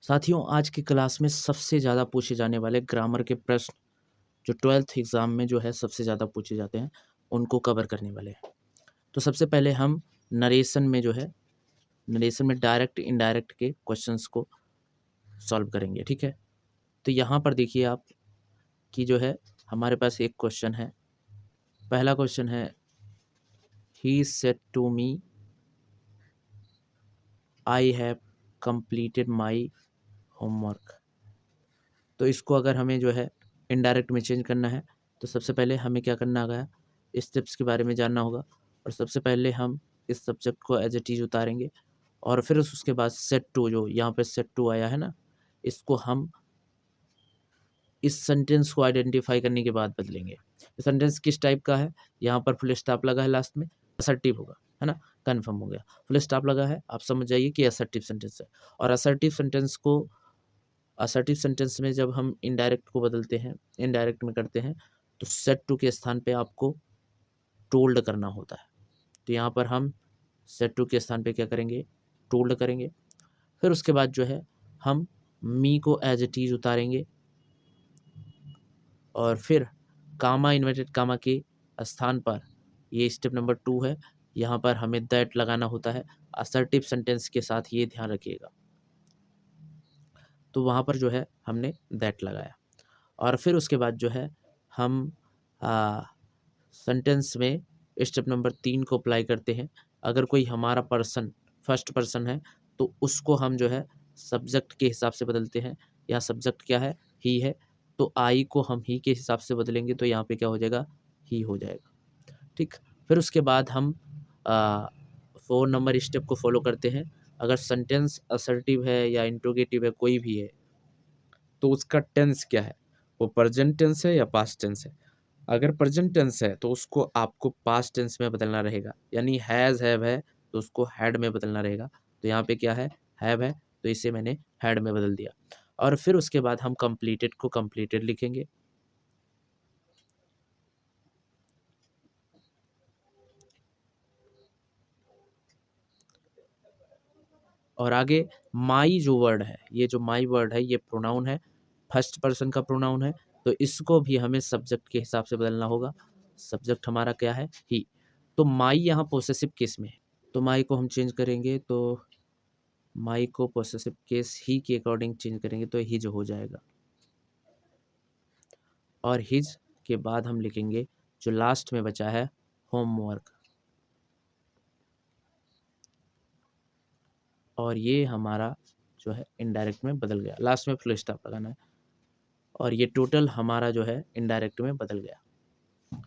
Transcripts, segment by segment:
साथियों, आज की क्लास में सबसे ज़्यादा पूछे जाने वाले ग्रामर के प्रश्न जो 12th एग्ज़ाम में जो है सबसे ज़्यादा पूछे जाते हैं, उनको कवर करने वाले हैं। तो सबसे पहले हम नरेशन में जो है, नरेशन में डायरेक्ट इनडायरेक्ट के क्वेश्चंस को सॉल्व करेंगे, ठीक है? तो यहाँ पर देखिए आप कि जो है हमारे पास एक क्वेश्चन है। पहला क्वेश्चन है, he said to me I have completed my homework. तो इसको अगर हमें जो है इनडायरेक्ट में चेंज करना है, तो सबसे पहले हमें क्या करना होगा, स्टेप्स के बारे में जानना होगा। और सबसे पहले हम इस सब्जेक्ट को एज इट इज़ उतारेंगे और फिर उसके बाद सेट टू, जो यहाँ पे सेट टू आया है ना, इसको हम इस सेंटेंस को आइडेंटिफाई करने के बाद बदलेंगे। ये सेंटेंस किस टाइप का है, यहाँ पर फुल स्टॉप लगा है लास्ट में, असर्टिव होगा, है ना, कन्फर्म हो गया। फुल स्टॉप लगा है, आप समझ जाइए कि असर्टिव सेंटेंस है। और असर्टिव सेंटेंस को, असर्टिव सेंटेंस में जब हम इनडायरेक्ट को बदलते हैं, इनडायरेक्ट में करते हैं, तो सेट टू के स्थान पे आपको टोल्ड करना होता है। तो यहाँ पर हम सेट टू के स्थान पे क्या करेंगे, टोल्ड करेंगे। फिर उसके बाद जो है हम मी को एज इट इज उतारेंगे और फिर कामा, इन्वर्टेड कामा के स्थान पर, ये स्टेप नंबर 2 है, यहाँ पर हमें दैट लगाना होता है असर्टिव सेंटेंस के साथ, ये ध्यान रखिएगा। तो वहाँ पर जो है हमने दैट लगाया और फिर उसके बाद जो है हम सेंटेंस में स्टेप नंबर 3 को अप्लाई करते हैं। अगर कोई हमारा पर्सन फर्स्ट पर्सन है तो उसको हम जो है सब्जेक्ट के हिसाब से बदलते हैं। या सब्जेक्ट क्या है, ही है, तो आई को हम ही के हिसाब से बदलेंगे, तो यहाँ पे क्या हो जाएगा, ही हो जाएगा, ठीक। फिर उसके बाद हम 4 नंबर स्टेप को फॉलो करते हैं। अगर सेंटेंस असर्टिव है या इंट्रोगेटिव है, कोई भी है, तो उसका टेंस क्या है, वो प्रेजेंट टेंस है या पास्ट टेंस है। अगर प्रेजेंट टेंस है तो उसको आपको पास्ट टेंस में बदलना रहेगा, यानी हैज़ हैव है तो उसको हैड में बदलना रहेगा। तो यहाँ पे क्या है, हैव है, तो इसे मैंने हैड में बदल दिया। और फिर उसके बाद हम कंप्लीटेड को कंप्लीटेड लिखेंगे। और आगे माई जो वर्ड है, ये जो माई वर्ड है, ये प्रोनाउन है, फर्स्ट पर्सन का प्रोनाउन है, तो इसको भी हमें सब्जेक्ट के हिसाब से बदलना होगा। सब्जेक्ट हमारा क्या है, ही। तो माई यहाँ पोसेसिव केस में है, तो माई को हम चेंज करेंगे, तो माई को पोसेसिव केस ही के अकॉर्डिंग चेंज करेंगे, तो हिज हो जाएगा। और हिज के बाद हम लिखेंगे जो लास्ट में बचा है, होमवर्क। और ये हमारा जो है इनडायरेक्ट में बदल गया, लास्ट में फुल स्टॉप लगाना है। और ये टोटल हमारा जो है इनडायरेक्ट में बदल गया।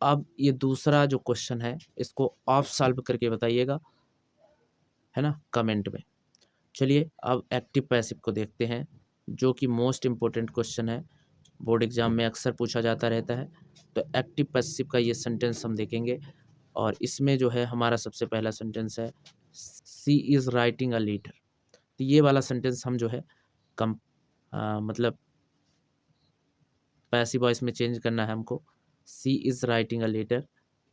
अब ये दूसरा जो क्वेश्चन है, इसको आप सॉल्व करके बताइएगा, है ना, कमेंट में। चलिए अब एक्टिव पैसिव को देखते हैं, जो कि मोस्ट इम्पोर्टेंट क्वेश्चन है, बोर्ड एग्जाम में अक्सर पूछा जाता रहता है। तो एक्टिव पैसिव का ये सेंटेंस हम देखेंगे और इसमें जो है हमारा सबसे पहला सेंटेंस है, सी इज़ राइटिंग अ लेटर। तो ये वाला सेंटेंस हम जो है मतलब पैसिव वॉइस में चेंज करना है हमको, सी इज़ राइटिंग अ लेटर।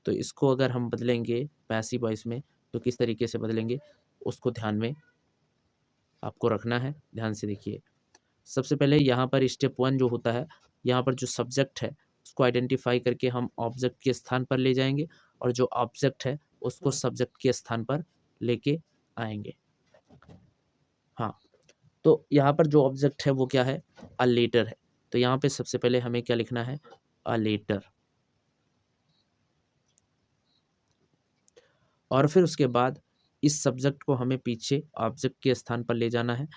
तो इसको अगर हम बदलेंगे पैसिव वॉइस में, तो किस तरीके से बदलेंगे, उसको ध्यान में आपको रखना है। ध्यान से देखिए, सबसे पहले यहाँ पर स्टेप 1 जो होता है, यहाँ पर जो सब्जेक्ट है उसको आइडेंटिफाई करके हम ऑब्जेक्ट के स्थान पर ले जाएंगे और जो ऑब्जेक्ट है उसको सब्जेक्ट के स्थान पर लेके आएंगे। हाँ, तो यहाँ पर जो ऑब्जेक्ट है वो क्या है, अ लेटर है। तो यहाँ पे सबसे पहले हमें क्या लिखना है, अ लेटर। और फिर उसके बाद इस सब्जेक्ट को हमें पीछे ऑब्जेक्ट के स्थान पर ले जाना है।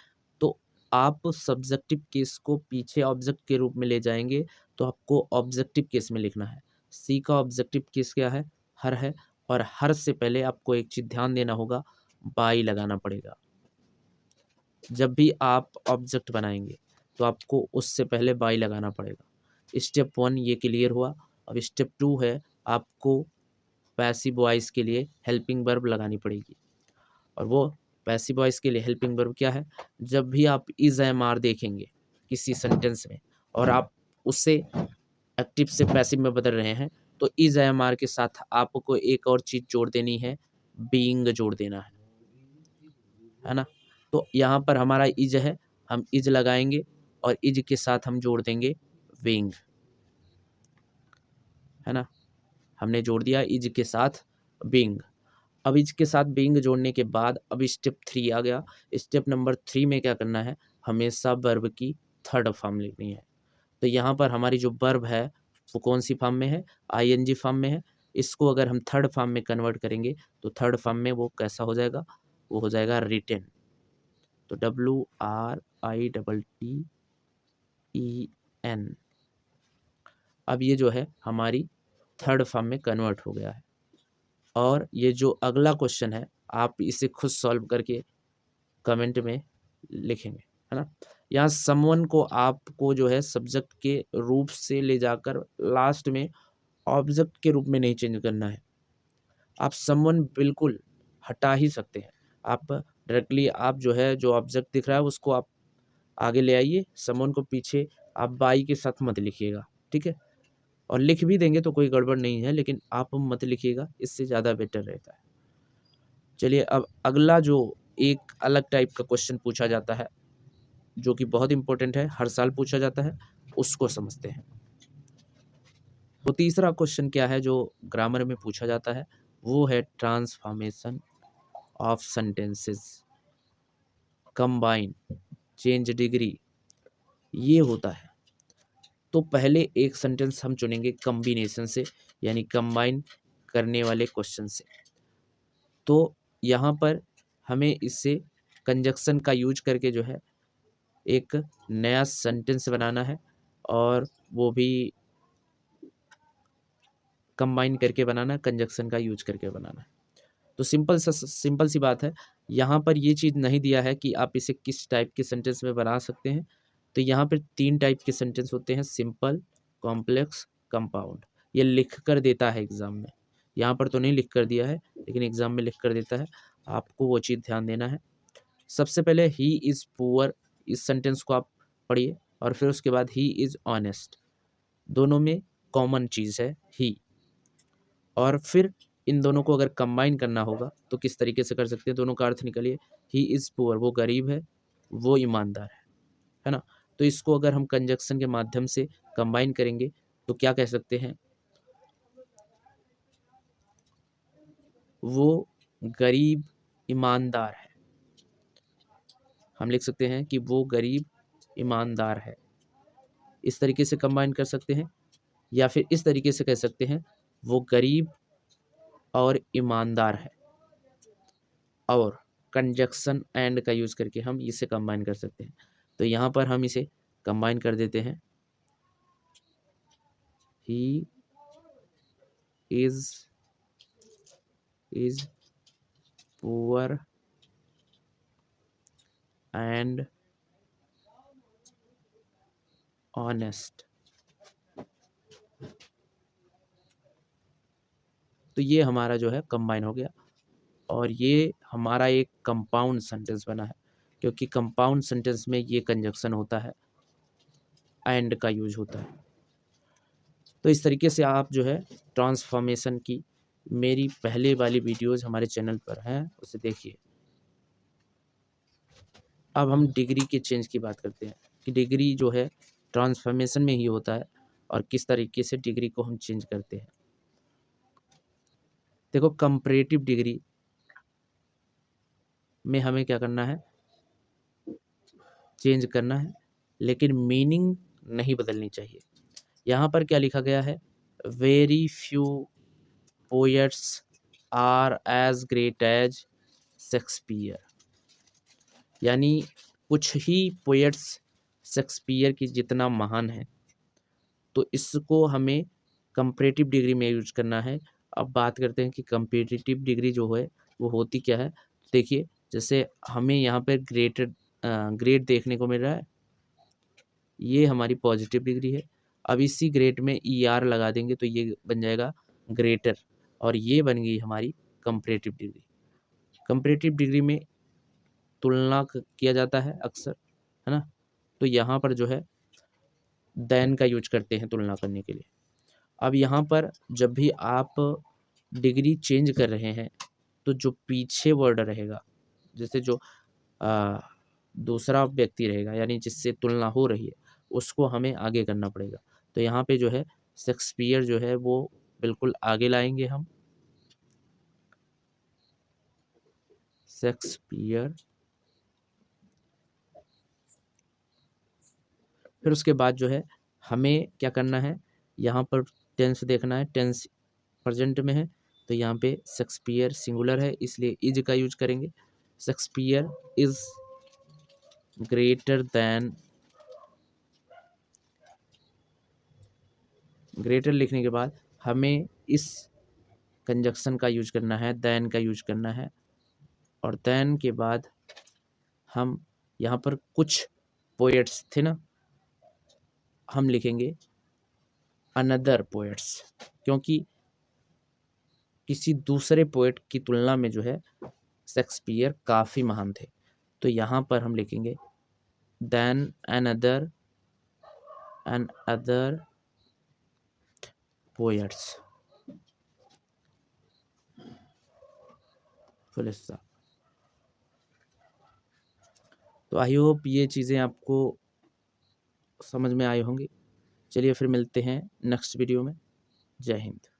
तो आप सब्जेक्टिव केस को पीछे ऑब्जेक्ट के रूप में ले जाएंगे, तो आपको ऑब्जेक्टिव केस में लिखना है। सी का ऑब्जेक्टिव केस क्या है, हर है। और हर से पहले आपको एक चीज़ ध्यान देना होगा, बाई लगाना पड़ेगा। जब भी आप ऑब्जेक्ट बनाएंगे तो आपको उससे पहले बाई लगाना पड़ेगा। स्टेप 1 ये क्लियर हुआ। अब स्टेप 2 है, आपको पैसिव वॉइस के लिए हेल्पिंग वर्ब लगानी पड़ेगी। और वो पैसिव वॉइस के लिए हेल्पिंग वर्ब क्या है, जब भी आप इज एम आर देखेंगे किसी सेंटेंस में और आप उससे एक्टिव से पैसिव में बदल रहे हैं, तो इज एम आर के साथ आपको एक और चीज़ जोड़ देनी है, बीइंग जोड़ देना है ना। तो यहाँ पर हमारा इज है, हम इज लगाएंगे और इज के साथ हम जोड़ देंगे विंग, है ना। हमने जोड़ दिया इज के साथ विंग। अब इसके साथ बीइंग जोड़ने के बाद अब स्टेप 3 आ गया। स्टेप नंबर 3 में क्या करना है, हमेशा वर्ब की थर्ड फॉर्म लिखनी है। तो यहाँ पर हमारी जो वर्ब है वो कौन सी फॉर्म में है, आईएनजी फॉर्म में है। इसको अगर हम थर्ड फॉर्म में कन्वर्ट करेंगे तो थर्ड फॉर्म में वो कैसा हो जाएगा, वो हो जाएगा रिटेन। तो WRITTEN। अब ये जो है हमारी थर्ड फॉर्म में कन्वर्ट हो गया है। और ये जो अगला क्वेश्चन है आप इसे खुद सॉल्व करके कमेंट में लिखेंगे, है ना। यहाँ समवन को आपको जो है सब्जेक्ट के रूप से ले जाकर लास्ट में ऑब्जेक्ट के रूप में नहीं चेंज करना है। आप समवन बिल्कुल हटा ही सकते हैं। आप डायरेक्टली आप जो है जो ऑब्जेक्ट दिख रहा है उसको आप आगे ले आइए, समवन को पीछे आप बाई के साथ मत लिखिएगा, ठीक है। और लिख भी देंगे तो कोई गड़बड़ नहीं है, लेकिन आप मत लिखिएगा, इससे ज़्यादा बेटर रहता है। चलिए अब अगला जो एक अलग टाइप का क्वेश्चन पूछा जाता है जो कि बहुत इंपॉर्टेंट है, हर साल पूछा जाता है, उसको समझते हैं। तो तीसरा क्वेश्चन क्या है जो ग्रामर में पूछा जाता है, वो है transformation of sentences, combine, change degree, ये होता है। तो पहले एक सेंटेंस हम चुनेंगे कॉम्बिनेशन से, यानी कंबाइन करने वाले क्वेश्चन से। तो यहाँ पर हमें इससे कंजक्शन का यूज करके जो है एक नया सेंटेंस बनाना है, और वो भी कंबाइन करके बनाना है, कंजक्शन का यूज करके बनाना है। तो सिंपल सी बात है। यहाँ पर ये चीज़ नहीं दिया है कि आप इसे किस टाइप के सेंटेंस में बना सकते हैं। तो यहाँ पर 3 टाइप के सेंटेंस होते हैं, सिंपल, कॉम्प्लेक्स, कंपाउंड। ये लिख कर देता है एग्ज़ाम में, यहाँ पर तो नहीं लिख कर दिया है, लेकिन एग्ज़ाम में लिख कर देता है, आपको वो चीज़ ध्यान देना है। सबसे पहले ही इज़ पुअर, इस सेंटेंस को आप पढ़िए, और फिर उसके बाद ही इज़ ऑनेस्ट। दोनों में कॉमन चीज़ है ही। और फिर इन दोनों को अगर कंबाइन करना होगा तो किस तरीके से कर सकते हैं, दोनों का अर्थ निकालिए। ही इज़ पुअर, वो गरीब है, वो ईमानदार है ना। तो इसको अगर हम कंजक्शन के माध्यम से कंबाइन करेंगे तो क्या कह सकते हैं, वो गरीब ईमानदार है। हम लिख सकते हैं कि वो गरीब ईमानदार है, इस तरीके से कंबाइन कर सकते हैं। या फिर इस तरीके से कह सकते हैं, वो गरीब और ईमानदार है, और कंजक्शन एंड का यूज़ करके हम इसे कंबाइन कर सकते हैं। तो यहाँ पर हम इसे कंबाइन कर देते हैं, he is poor and honest. तो ये हमारा जो है कंबाइन हो गया, और ये हमारा एक कंपाउंड सेंटेंस बना है, क्योंकि कंपाउंड सेंटेंस में ये कंजक्शन होता है, एंड का यूज होता है। तो इस तरीके से आप जो है ट्रांसफॉर्मेशन की मेरी पहले वाली वीडियोस हमारे चैनल पर हैं, उसे देखिए। अब हम डिग्री के चेंज की बात करते हैं कि डिग्री जो है ट्रांसफॉर्मेशन में ही होता है, और किस तरीके से डिग्री को हम चेंज करते हैं। देखो, कंपैरेटिव डिग्री में हमें क्या करना है, चेंज करना है, लेकिन मीनिंग नहीं बदलनी चाहिए। यहाँ पर क्या लिखा गया है, very few poets are as great as Shakespeare, यानी कुछ ही पोएट्स शेक्सपियर की जितना महान है। तो इसको हमें कंपैरेटिव डिग्री में यूज करना है। अब बात करते हैं कि कंपैरेटिव डिग्री जो है वो होती क्या है। देखिए, जैसे हमें यहाँ पर ग्रेड देखने को मिल रहा है, ये हमारी पॉजिटिव डिग्री है। अब इसी ग्रेड में ER लगा देंगे तो ये बन जाएगा ग्रेटर, और ये बन गई हमारी कंपैरेटिव डिग्री। कंपैरेटिव डिग्री में तुलना किया जाता है अक्सर, है ना। तो यहाँ पर जो है देन का यूज करते हैं तुलना करने के लिए। अब यहाँ पर जब भी आप डिग्री चेंज कर रहे हैं तो जो पीछे वर्ड रहेगा, जैसे जो दूसरा व्यक्ति रहेगा, यानी जिससे तुलना हो रही है उसको हमें आगे करना पड़ेगा। तो यहाँ पे जो है शेक्सपियर जो है वो बिल्कुल आगे लाएंगे हम। शेक्सपियर, फिर उसके बाद जो है हमें क्या करना है, यहाँ पर टेंस देखना है, टेंस प्रेजेंट में है तो यहाँ पे शेक्सपियर सिंगुलर है इसलिए इज का यूज करेंगे। Shakespeare is greater than, greater लिखने के बाद हमें इस कंजक्शन का यूज करना है, देन का यूज करना है, और देन के बाद हम यहाँ पर कुछ पोएट्स थे ना, हम लिखेंगे अनदर पोएट्स, क्योंकि किसी दूसरे पोएट की तुलना में जो है शेक्सपियर काफ़ी महान थे। तो यहाँ पर हम लिखेंगे than another poets, full stop. तो आई होप ये चीज़ें आपको समझ में आई होंगी। चलिए फिर मिलते हैं नेक्स्ट वीडियो में। जय हिंद।